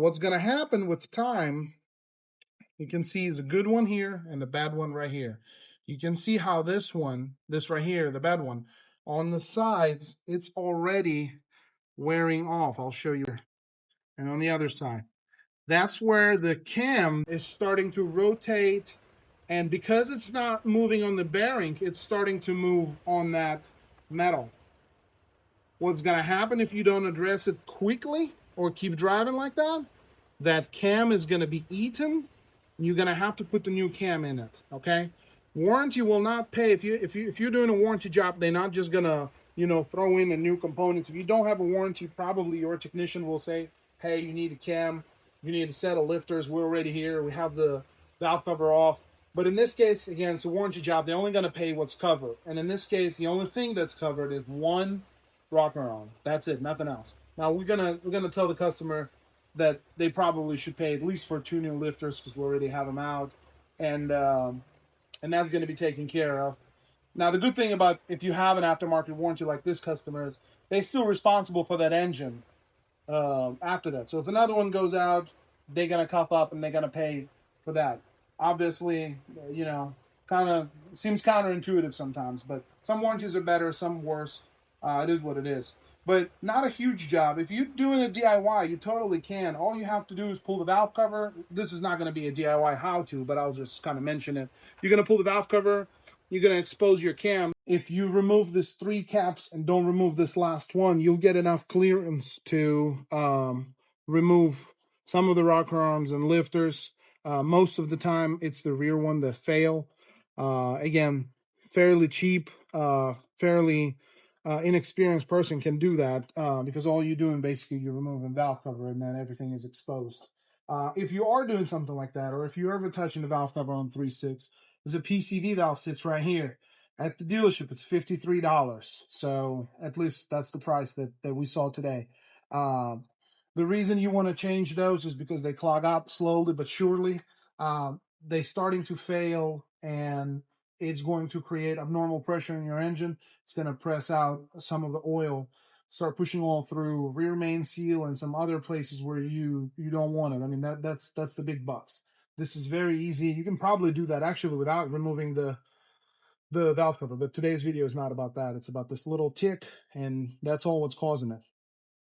What's going to happen with time, you can see is a good one here and a bad one right here. You can see how this right here, the bad one, on the sides, it's already wearing off. I'll show you. And on the other side, that's where the cam is starting to rotate. And because it's not moving on the bearing, it's starting to move on that metal. What's going to happen if you don't address it quickly or keep driving like that, that cam is going to be eaten. You're going to have to put the new cam in it, okay? Warranty will not pay. If you're doing a warranty job, they're not just going to, throw in a new components. If you don't have a warranty, probably your technician will say, hey, you need a cam, you need a set of lifters, we're already here, we have the valve cover off. But in this case, again, it's a warranty job. They're only going to pay what's covered. And in this case, the only thing that's covered is one rocker arm. That's it, nothing else. Now we're gonna tell the customer that they probably should pay at least for 2 new lifters because we already have them out, and that's going to be taken care of. Now the good thing about if you have an aftermarket warranty like this customer is they're still responsible for that engine after that. So if another one goes out, they're gonna cuff up and they're gonna pay for that. Obviously, kind of seems counterintuitive sometimes, but some warranties are better, some worse. It is what it is. But not a huge job. If you're doing a DIY, you totally can. All you have to do is pull the valve cover. This is not going to be a DIY how-to, but I'll just kind of mention it. You're going to pull the valve cover. You're going to expose your cam. If you remove this 3 caps and don't remove this last one, you'll get enough clearance to remove some of the rocker arms and lifters. Most of the time, it's the rear one that fail. Again, fairly cheap, fairly inexperienced person can do that because all you're doing basically you're removing valve cover and then everything is exposed. If you are doing something like that, or if you're ever touching the valve cover on 3.6, there's a PCV valve sits right here. At the dealership, it's $53. So at least that's the price that we saw today. The reason you want to change those is because they clog up slowly but surely. They're starting to fail, and it's going to create abnormal pressure in your engine. It's going to press out some of the oil, start pushing oil through rear main seal and some other places where you don't want it. I mean, that's the big bucks. This is very easy. You can probably do that actually without removing the valve cover, but today's video is not about that. It's about this little tick, and that's all what's causing it.